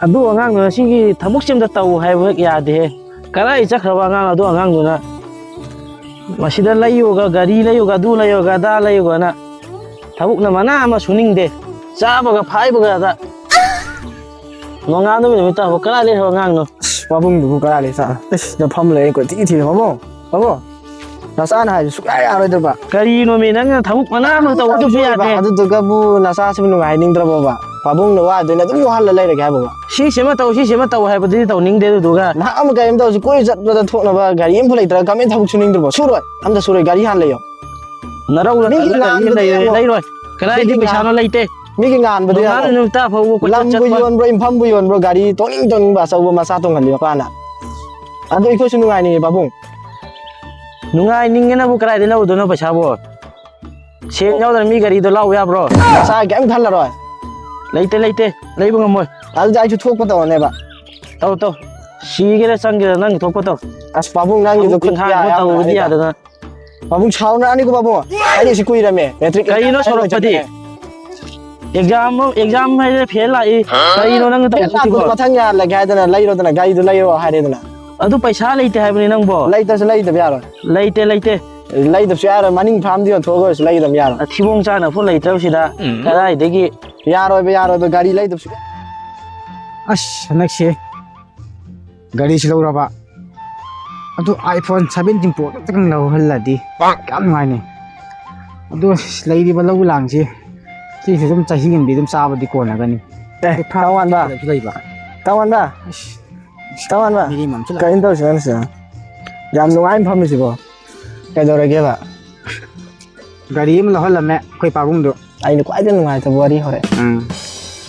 ꯑꯗꯨ ꯑꯉꯥꯡꯗꯨꯅ ꯁꯤꯒꯤ ꯊꯕꯛꯁꯤꯃꯗ ꯇꯧ ꯍꯥꯏꯕ ꯍꯦꯛ ꯌꯥꯗꯦ ꯀꯗꯥꯏ ꯆꯠꯈ꯭ꯔꯕ ꯑꯉꯥꯡ ꯑꯗꯨ ꯑꯉꯥꯡꯗꯨꯅ ꯃꯁꯤꯗ ꯂꯩꯌꯣꯒ ꯒꯥꯔꯤ ꯂꯩꯌꯣꯒ ꯑꯗꯨ ꯂꯩꯌꯣꯒ ꯑꯗꯥ ꯂꯩꯌꯣꯒꯅ ꯊꯕꯛꯅ ꯃꯅꯥ ꯑꯃ ꯁꯨꯅꯤꯡꯗꯦ ꯆꯥꯕꯒ ꯐꯥꯏꯕꯒꯗ ꯅꯣꯡꯉꯥꯟꯗꯕ ꯅꯨꯃꯤꯠ ꯇꯥꯕ ꯀꯗꯥꯏ ꯂꯩꯈ꯭ꯔꯕ ꯑꯉꯥꯡꯅꯣ ꯄꯥꯕꯨꯡꯗꯨꯕꯨ ꯀꯗꯥꯏ ꯂꯩ ꯆꯥ ꯁꯤꯗ ꯐꯝ ꯂꯩ ꯀꯣꯏꯊꯤ ꯊꯤꯔꯦ ꯄꯥꯕꯨꯡ ꯄꯥꯕꯨꯡ ꯅꯆꯥꯅ ꯍꯥꯏꯁꯨ ꯁꯨꯛꯌꯥ ꯌꯥꯔꯣꯏꯗꯕ ꯀꯔꯤꯅꯣꯃꯤ ꯅꯪꯅ ꯊꯕꯛ ꯃꯅꯥ ꯑꯃ ꯇꯧꯕꯁꯨ ꯌꯥꯗꯦ ꯑꯗꯨꯗꯨꯒꯕꯨ ꯅꯆꯥꯁꯤꯕꯨ ꯅꯨꯡꯉꯥꯏꯅꯤꯡꯗ꯭ꯔꯕꯣꯕ ꯄꯥꯕꯨꯡꯅ ꯋꯥꯗꯣꯏꯅꯦ ꯑꯗꯨꯝ ꯋꯥꯍꯜꯂ ꯂꯩꯔꯒꯦ ꯍꯥꯏꯕꯣꯕ ꯁꯤꯁꯤꯃ ꯇꯧ ꯍꯥꯏꯕꯗꯨꯗꯤ ꯇꯧꯅꯤꯡꯗꯦ ꯑꯗꯨꯗꯨꯒ ꯅꯍꯥꯛ ꯑꯃ ꯀꯔꯤꯝ ꯇꯧꯔꯁꯤ ꯀꯣꯏ ꯆꯠꯄꯗ ꯊꯣꯛꯅꯕ ꯒꯥꯔꯤ ꯑꯃꯐꯥꯎ ꯂꯩꯇ꯭ꯔꯒ ꯀꯃꯥꯏꯅ ꯊꯕꯛ ꯁꯨꯅꯤꯡꯗ꯭ꯔꯕꯣ ꯁꯨꯔꯣꯏ ꯑꯝꯇ ꯁꯨꯔꯣꯏ ꯒꯥꯔꯤ ꯍꯥꯟꯅ ꯂꯩꯌꯣ ꯅꯔꯧ ꯃꯤꯒꯤ ꯉꯥꯟꯕꯗ ꯌꯦꯡꯉꯣ ꯂꯩꯔꯣꯏ ꯀꯗꯥꯏꯗꯤ ꯄꯩꯁꯥꯅꯣ ꯂꯩꯇꯦ ꯃꯤꯒꯤ ꯉꯥꯟꯕꯗ ꯌꯦꯡꯉꯣ ꯅꯣꯡꯉꯥꯟꯕ ꯅꯨꯃꯤꯠ ꯇꯥ ꯐꯥꯎꯕ ꯀꯣꯏꯆꯠ ꯂꯝꯕꯨ ꯆꯠꯄ ꯌꯣꯟꯕ꯭ꯔꯣ ꯏꯝꯐꯝꯕꯨ ꯌꯣꯟꯕ꯭ꯔꯣ ꯒꯥꯔꯤ ꯇꯣꯡꯅꯤꯡꯕ ꯑꯆꯧꯕ ꯃꯆꯥ ꯇꯣꯡꯍꯜꯂꯤ ꯃꯄꯥꯅ ꯑꯗꯨ ꯑꯩꯈꯣꯏꯁꯨ ꯅꯨꯡꯉꯥꯏꯅꯤꯡꯉꯦ ꯄꯥꯕꯨꯡ ꯅꯨꯡꯉꯥꯏꯅꯤꯡꯉꯦꯅꯕꯨ ꯀꯗꯥꯏꯗ ꯂꯧꯗꯣꯏꯅꯣ ꯄꯩꯁꯥꯕꯨ ꯁꯦꯟ ꯌꯥꯎꯗꯅ ꯃꯤ ꯒꯥꯔꯤꯗꯣ ꯂꯥꯎ ꯌꯥꯕ꯭ꯔꯣ ꯅꯆꯥ ꯀꯩꯝ ꯈꯜꯂꯔꯣꯏ ꯂꯩꯇꯦ ꯂꯩꯕ ꯉꯝꯃꯣꯏ ꯑꯗꯨꯗꯤ ꯑꯩꯁꯨ ꯊꯣꯛꯄ ꯇꯧꯔꯅꯦꯕ ꯇꯧ ꯁꯤꯒꯦꯔꯥ ꯆꯪꯒꯦꯔꯥ ꯅꯪ ꯊꯣꯛꯄ ꯇꯧ ꯑꯁ ꯄꯥꯕꯨꯡ ꯊꯕꯛ ꯅꯪꯒꯤꯗꯣ ꯏꯪꯈꯥꯡ ꯑꯃ ꯌꯥꯝ ꯇꯧꯕꯗꯤ ꯅꯨꯡꯉꯥꯏꯔꯦꯗ ꯌꯥꯗꯅ ꯄꯥꯕꯨꯡ ꯁꯥꯎꯅꯔꯅꯤꯀꯣ ꯄꯥꯕꯨꯡ ꯑꯩꯁꯤ ꯀꯨꯏꯔꯝꯃꯦ ꯃꯦꯇ꯭ꯔꯤꯛ ꯀꯔꯤꯅꯣ ꯁꯧꯔꯛꯄꯗꯤ ꯑꯦꯛꯖꯥꯝ ꯍꯥꯏꯁꯦ ꯐꯦꯜ ꯂꯥꯛꯏ ꯀꯔꯤꯅꯣ ꯅꯪꯅ ꯇꯧꯔꯤꯁꯤꯕꯣ ꯃꯊꯪ ꯌꯥꯍꯜꯂꯒꯦ ꯍꯥꯏꯗꯅ ꯂꯩꯔꯣꯗꯅ ꯒꯥꯔꯤꯗꯣ ꯂꯩꯔꯣ ꯍꯥꯏꯔꯦꯗꯅ ꯑꯗꯨ ꯄꯩꯁꯥ ꯂꯩꯇꯦ ꯍꯥꯏꯕꯅꯤ ꯅꯪꯕꯣ ꯂꯩꯇ꯭ꯔꯁꯨ ꯂꯩꯗꯕ ꯌꯥꯔꯣꯏ ꯂꯩꯇꯦ ꯂꯩꯗꯕꯁꯨ ꯌꯥꯔꯣꯏ ꯃꯅꯤꯡ ꯐꯥꯔꯝꯗ ꯌꯣꯟꯊꯣꯛꯑꯒ ꯑꯣꯏꯔꯁꯨ ꯂꯩꯗꯕ ꯌꯥꯔꯣꯏ ꯊꯤꯕꯣꯡ ꯆꯥꯅꯐꯥꯎ ꯂꯩꯇ꯭ꯔꯕꯁꯤꯗ ꯀꯗꯥꯏꯗꯒꯤ ꯌꯥꯔꯣꯏꯕ ꯒꯥꯔꯤ ꯂꯩꯗꯕꯁꯨ ꯑꯁ ꯍꯟꯗꯛꯁꯦ ꯒꯥꯔꯤꯁꯤ ꯂꯧꯔꯕ ꯑꯗꯨ iPhone 17 Pro ꯈꯛꯇꯪ ꯂꯧꯍꯜꯂꯗꯤ ꯌꯥꯝ ꯅꯨꯡꯉꯥꯏꯅꯤ ꯑꯗꯣ ꯂꯩꯔꯤꯕ ꯂꯧ ꯂꯥꯡꯁꯤ ꯁꯤꯁꯨ ꯑꯗꯨꯝ ꯆꯍꯤ ꯑꯃꯗꯤ ꯑꯗꯨꯝ ꯆꯥꯕꯗꯤ ꯀꯣꯟꯅꯒꯅꯤ ꯇꯥꯋꯥꯟꯕ ꯂꯩꯕ ꯇꯥꯋꯥꯟꯕ ꯃꯤꯅꯤꯃꯝꯁꯨ ꯀꯔꯤꯝ ꯇꯧꯔꯤꯁꯤ ꯅꯪꯁꯦ ꯌꯥꯝ ꯅꯨꯡꯉꯥꯏꯅ ꯐꯝꯃꯤꯁꯤꯕꯣ ꯀꯩꯗꯧꯔꯒꯦꯕ ꯒꯥꯔꯤ ꯑꯃ ꯂꯧꯍꯜꯂꯝꯃꯦ ꯑꯩꯈꯣꯏ ꯄꯥꯕꯨꯡꯗꯣ ꯑꯩꯅ ꯈ꯭ꯋꯥꯏꯗꯒꯤ ꯅꯨꯡꯉꯥꯏꯇꯕ ꯋꯥꯔꯤ ꯍꯧꯔꯛꯑꯦ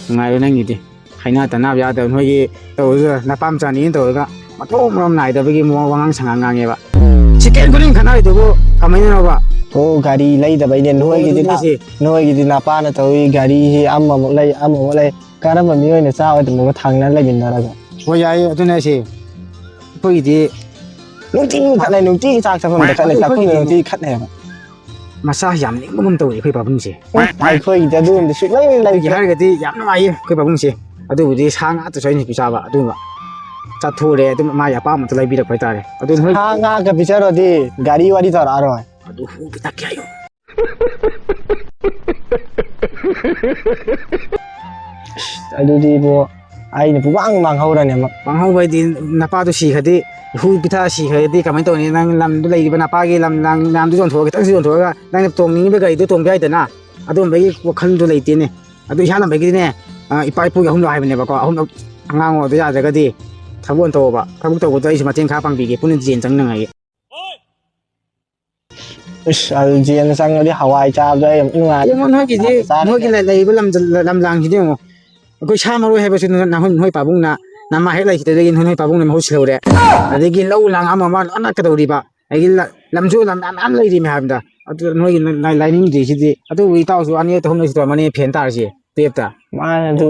ꯅꯨꯡꯉꯥꯏꯔꯦ ꯅꯪꯒꯤꯗꯤ ꯍꯩꯅ ꯇꯅꯥꯕ ꯌꯥꯗꯕ ꯅꯣꯏꯒꯤ ꯇꯧꯔꯒ ꯅꯄꯥꯝ ꯆꯥꯅꯤꯅ ꯇꯧꯔꯒ ꯃꯊꯣꯡ ꯃꯔꯝ ꯅꯥꯏꯗꯕꯒꯤ ꯃꯑꯣꯡ ꯋꯥꯉꯥꯡ ꯁꯉꯥꯡ ꯉꯥꯡꯉꯦꯕ ꯁꯦꯀꯦꯟ ꯈꯨꯗꯤꯡ ꯈꯠꯅꯔꯤꯗꯨꯕꯨ ꯀꯃꯥꯏꯅꯅꯣꯕ ꯑꯣ ꯒꯥꯔꯤ ꯂꯩꯗꯕꯩꯅꯦ ꯅꯣꯏꯒꯤꯗꯤ ꯅꯄꯥꯅ ꯇꯧꯏ ꯒꯥꯔꯤꯁꯤ ꯑꯃꯃꯨꯛ ꯂꯩ ꯀꯔꯝꯕ ꯃꯤꯑꯣꯏꯅ ꯆꯥꯔꯣꯏꯗꯅꯣ ꯊꯥꯡꯅꯔ ꯂꯩꯃꯤꯟꯅꯔꯒ ꯍꯣꯏ ꯌꯥꯏꯌꯦ ꯑꯗꯨꯅꯦ ꯑꯩꯁꯦ ꯑꯩꯈꯣꯏꯒꯤꯗꯤ ꯅꯨꯡꯇꯤꯒꯤ ꯈꯠꯅꯩ ꯅꯨꯡꯇꯤꯒꯤ ꯆꯥꯛ ꯆꯥꯐꯝꯗ ꯈꯠꯅꯩ ꯆꯥꯛꯈꯨꯝꯗ ꯑꯩꯈꯣꯏꯒꯤꯗꯤꯅꯦ ꯅꯨꯡꯇꯤꯒꯤ ꯈꯠꯅꯩꯕ ꯃꯆꯥ ꯌꯥꯝ ꯅꯤꯡꯕꯒꯨꯝ ꯇꯧꯋꯤ ꯑꯩꯈꯣꯏ ꯄꯥꯕꯨꯡꯁꯦ ꯑꯩꯈꯣꯏꯒꯤꯗꯤ ꯑꯗꯨꯒꯨꯝꯕꯗꯤ ꯁꯨꯛꯂꯩ ꯑꯗꯨꯒꯤ ꯂꯩꯇ꯭ꯔꯦ ꯍꯥꯏꯔꯒꯗꯤ ꯌꯥꯝ ꯅꯨꯡꯉꯥꯏꯌꯦ ꯑꯩꯈꯣꯏ ꯄꯥꯕꯨꯡꯁꯦ ꯑꯗꯨꯕꯨꯗꯤ ꯁꯥ ꯉꯥꯛꯇꯁꯨ ꯑꯩꯅ ꯄꯤꯖꯕ ꯑꯗꯨꯒ ꯆꯠꯊꯣꯛꯎꯔꯦ ꯑꯗꯨꯝ ꯃꯥꯒꯤ ꯑꯄꯥꯝꯕꯇ ꯂꯩꯕꯤꯔꯛꯄ ꯍꯥꯏꯇꯥꯔꯦ ꯑꯗꯨ ꯅꯣꯏ ꯁꯥ ꯉꯥꯒ ꯄꯤꯖꯔꯣꯗꯤ ꯒꯥꯔꯤ ꯋꯥꯔꯤ ꯇꯧꯔꯛꯑꯔꯣꯏ ꯑꯗꯨ ꯍꯨꯒꯤ ꯇꯛꯀꯦ ꯍꯥꯏꯌꯣ ꯑꯗꯨꯗꯤ ꯏꯕꯣ ꯑꯩꯅ ꯄꯨꯃꯥꯡ ꯃꯥꯡꯍꯧꯔꯅꯤ ꯑꯃꯨꯛ ꯃꯥꯡꯍꯧꯕ ꯍꯥꯏꯗꯤ ꯅꯄꯥꯗꯣ ꯁꯤꯈ꯭ꯔꯗꯤ ꯍꯨ ꯄꯤꯊꯛꯑ ꯁꯤꯈ꯭ꯔꯗꯤ ꯀꯃꯥꯏꯅ ꯇꯧꯅꯤ ꯅꯪ ꯂꯝꯗꯨ ꯂꯩꯔꯤꯕ ꯅꯄꯥꯒꯤ ꯂꯝ ꯃꯌꯥꯝꯗꯨ ꯌꯣꯟꯊꯣꯛꯑꯒ ꯈꯤꯇꯪꯁꯨ ꯌꯣꯟꯊꯣꯛꯑꯒ ꯅꯪꯅ ꯇꯣꯡꯅꯤꯡꯉꯤꯕ ꯒꯥꯔꯤꯗꯨ ꯇꯣꯡꯕ ꯌꯥꯏꯗꯅ ꯑꯗꯨꯝꯕꯒꯤ ꯋꯥꯈꯜꯗꯨ ꯂꯩꯇꯦꯅꯦ ꯑꯗꯨ ꯏꯁꯥꯅꯕꯒꯤꯗꯤꯅꯦ ꯏꯄꯥ ꯏꯄꯨꯒꯤ ꯑꯍꯨꯝꯂꯛ ꯍꯥꯏꯕꯅꯦꯕꯀꯣ ꯑꯍꯨꯝꯂꯛ ꯑꯉꯥꯡ ꯑꯣꯏꯕ ꯌꯥꯗ꯭ꯔꯒꯗꯤ ꯊꯕꯛ ꯑꯣꯏꯅ ꯇꯧꯕ ꯊꯕꯛ ꯇꯧꯕꯗꯣ ꯑꯩꯁꯨ ꯃꯇꯦꯡ ꯈꯔ ꯄꯥꯡꯕꯤꯒꯦ ꯄꯨꯟꯅ ꯖꯦꯟ ꯆꯪꯅꯉꯥꯏꯒꯤ ꯏꯁ ꯑꯗꯨ ꯖꯦꯟꯗ ꯆꯪꯉꯗꯤ ꯍꯋꯥꯏ ꯆꯥꯕꯗꯣ ꯑꯩ ꯑꯃꯨꯛ ꯅꯨꯡꯉꯥꯏ ꯌꯦꯡꯉꯣ ꯅꯣꯏꯒꯤꯗꯤ ꯅꯣꯏꯒꯤ ꯂꯩꯔꯤꯕ ꯂꯝꯂꯥꯡꯁꯤꯗꯤ ꯌꯦꯡꯉꯣ ꯑꯩꯈꯣꯏ ꯁꯥ ꯃꯔꯣꯏ ꯍꯥꯏꯕꯁꯤ ꯅꯣꯏ ꯄꯥꯕꯨꯡꯅ ꯅꯃꯥ ꯍꯦꯛ ꯂꯩꯈꯤꯗꯒꯤ ꯅꯣꯏ ꯄꯥꯕꯨꯡꯅ ꯃꯍꯨꯠ ꯁꯤꯜꯍꯧꯔꯦ ꯑꯗꯒꯤ ꯂꯧ ꯂꯥꯡ ꯑꯃ ꯂꯣꯏꯅꯀꯗꯧꯔꯤꯕ ꯑꯗꯒꯤ ꯂꯝꯁꯨ ꯂꯝ ꯃꯌꯥꯝ ꯂꯩꯔꯤꯃꯦ ꯍꯥꯏꯕꯗ ꯑꯗꯨ ꯅꯣꯏꯒꯤ ꯂꯥꯏꯅꯤꯡꯗ꯭ꯔꯤꯁꯤꯗꯤ ꯑꯗꯨꯕꯨ ꯏꯇꯥꯎꯁꯨ ꯑꯅꯤꯔꯛ ꯑꯍꯨꯝꯂꯛꯁꯨ ꯇꯧꯔꯝꯃꯅꯤ ꯐꯦꯟ ꯇꯥꯔꯁꯤ ꯇꯨꯌꯦꯞꯇ ꯃꯥꯅꯦ ꯑꯗꯨ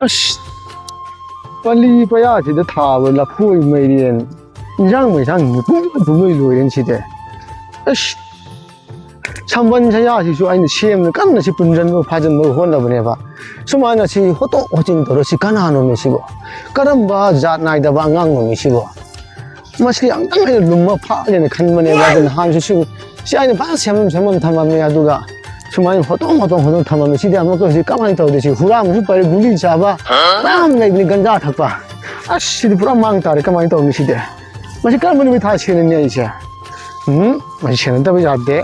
ꯑꯁ ꯄꯜꯂꯤ ꯄꯌꯥꯁꯤꯗ ꯊꯥꯕ ꯂꯐꯣꯏ ꯃꯩꯔꯦꯟ ꯏꯟꯖꯥꯡ ꯃꯩꯁꯥꯡ ꯄꯨꯡꯂꯣꯏ ꯂꯣꯏꯔꯦꯅ ꯁꯤꯗꯤ ꯑꯁ ꯁꯝꯕꯟ ꯁꯌꯥꯁꯤꯁꯨ ꯑꯩꯅ ꯁꯦꯝꯅ ꯀꯟꯅ ꯁꯤ ꯄꯨꯟꯁꯤꯟꯕ ꯐꯥꯖꯤꯟꯕ ꯍꯣꯠꯅꯕꯅꯦꯕ ꯁꯨꯃꯥꯏꯅ ꯁꯤ ꯍꯣꯠꯇꯣꯛ ꯍꯣꯠꯆꯤꯟ ꯇꯧꯔ ꯁꯤ ꯀꯅꯥꯅꯣꯃꯤ ꯁꯤꯕꯣ ꯀꯔꯝꯕ ꯖꯥꯠ ꯅꯥꯏꯗꯕ ꯑꯉꯥꯡꯅꯣꯃꯤ ꯁꯤꯕꯣ ꯃꯁꯤ ꯑꯝꯇꯪ ꯑꯩꯅ ꯂꯨꯝꯃ ꯐꯥꯒꯦꯅ ꯈꯟꯕꯅꯦꯕ ꯑꯗꯨ ꯅꯍꯥꯟꯁꯨ ꯁꯤ ꯑꯩꯅ ꯐꯖꯅ ꯁꯦꯝꯃꯝ ꯊꯝꯃꯝꯃꯦ ꯑꯗꯨꯒ ꯁꯨꯃꯥꯏꯅ ꯍꯣꯠꯇꯣꯛ ꯊꯝꯃꯝꯃꯦ ꯁꯤꯗꯤ ꯑꯃꯨꯛꯀ ꯍꯧꯖꯤꯛ ꯀꯃꯥꯏꯅ ꯇꯧꯗꯦ ꯁꯤ ꯍꯨꯔꯥꯟꯕꯁꯨ ꯄꯔꯦ ꯒꯨꯂꯤ ꯆꯥꯕ ꯃꯌꯥꯝ ꯂꯩꯕꯅꯤ ꯒꯟꯖꯥ ꯊꯛꯄ ꯑꯁ ꯁꯤꯗꯤ ꯄꯨꯔꯥ ꯃꯥꯡ ꯇꯥꯔꯦ ꯀꯃꯥꯏꯅ ꯇꯧꯅꯤ ꯁꯤꯗꯤ ꯃꯁꯤ ꯀꯔꯝꯕ ꯅꯨꯃꯤꯠ ꯊꯥ ꯁꯦꯟꯅꯅꯤ ꯑꯩꯁꯦ ꯃꯁꯤ ꯁꯦꯟꯅꯗꯕ ꯌꯥꯗꯦ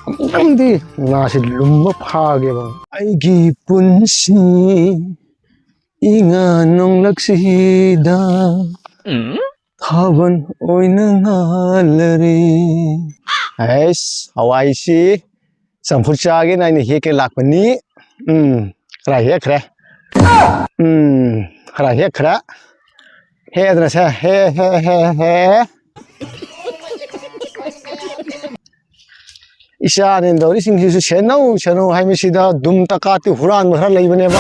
ꯑꯃꯨꯛꯇꯪꯗꯤ ꯉꯥꯁꯤ ꯂꯨꯝꯕ ꯐꯥꯒꯦꯕ ꯑꯩꯒꯤ ꯄꯨꯟꯁꯤ ꯏꯉꯥ ꯅꯣꯡꯂꯛꯁꯤꯗ ꯊꯥꯕꯜ ꯑꯣꯏꯅ ꯉꯥꯜꯂꯔꯦ ꯑꯩꯁ ꯍꯋꯥꯏꯁꯤ ꯆꯝꯐꯨꯠ ꯆꯥꯒꯦꯅ ꯑꯩꯅ ꯍꯦꯛꯀꯦ ꯂꯥꯛꯄꯅꯤ ꯈꯔ ꯍꯦꯛꯈ꯭ꯔꯦ खरा हे खरा हे अदरसा हे इशाने दौरी सिंह सेनौ है दुम तकाती हुरान खर लेबनेब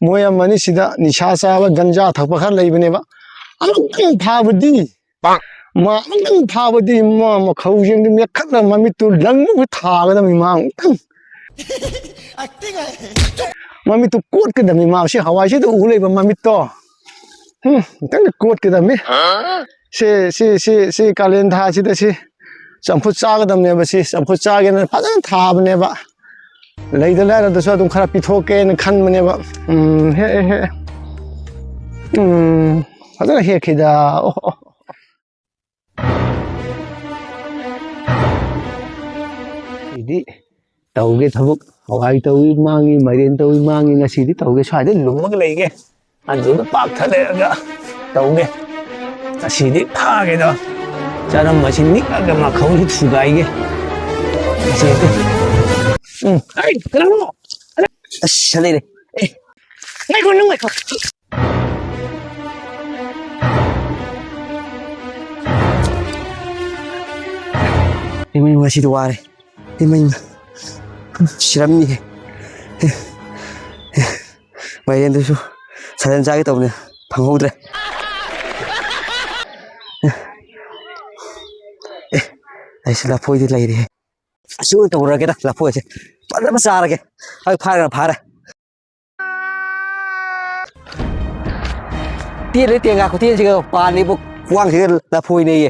मोय मनी निशा चाब गंजा थप खर लेबनेब फाबदी फाबदी मखौजें मेखल ममित लंग थागद ꯃꯃꯤꯠꯇꯨ ꯀꯣꯠꯀꯗꯕꯅꯤ ꯃꯥꯁꯤ ꯍꯋꯥꯏꯁꯤꯗ ꯎ ꯂꯩꯕ ꯃꯃꯤꯠꯇꯣ ꯈꯤꯇꯪꯗꯤ ꯀꯣꯠꯀꯗꯕꯅꯤ ꯁꯤ ꯀꯥꯂꯦꯟ ꯊꯥꯁꯤꯗ ꯁꯤ ꯆꯝꯐꯨꯠ ꯆꯥꯒꯗꯕꯅꯦꯕ ꯁꯤ ꯆꯝꯐꯨꯠ ꯆꯥꯒꯦꯅ ꯐꯖꯅ ꯊꯥꯕꯅꯦꯕ ꯂꯩꯗ ꯂꯥꯏꯔꯗꯁꯨ ꯑꯗꯨꯝ ꯈꯔ ꯄꯤꯊꯣꯛꯀꯦꯅ ꯈꯟꯕꯅꯦꯕ ꯍꯦꯛꯑꯦ ꯐꯖꯅ ꯍꯦꯛꯈꯤꯗ ꯁꯤꯗꯤ ꯇꯧꯒꯦ ꯊꯕꯛ ꯍꯋꯥꯏ ꯇꯧꯏ ꯃꯥꯡꯉꯤ ꯃꯥꯏꯔꯦꯟ ꯇꯧꯏ ꯃꯥꯡꯉꯤ ꯉꯁꯤꯗꯤ ꯇꯧꯒꯦ ꯁ꯭ꯋꯥꯏꯗ ꯂꯨꯝꯃꯒ ꯂꯩꯒꯦ ꯑꯗꯨꯒ ꯄꯥꯛꯊꯠꯂꯛꯑꯒ ꯇꯧꯒꯦ ꯉꯁꯤꯗꯤ ꯐꯥꯒꯦꯗꯣ ꯆꯔꯝ ꯑꯁꯤ ꯅꯤꯛꯑꯒ ꯃꯈꯧꯁꯤ ꯊꯨꯒꯥꯏꯒꯦ ꯉꯁꯤꯗꯤ ꯑꯩ ꯀꯅꯥꯅꯣ ꯑꯁ ꯂꯩꯔꯦ ꯉꯥꯏꯈꯣ ꯅꯪ ꯉꯥꯏꯈꯣ 이모님 마시도 와래 이모님 실합니 마이랜드쇼 사전 짜게 떠오네 방호드래 나이스 라포이드 라이리 아쉬운 또 오라게다 라포이드 빨리 싸라게 아이 파라 tiên tiền ngạc của tiên chứ không toàn đi bộ quang chứ là phôi này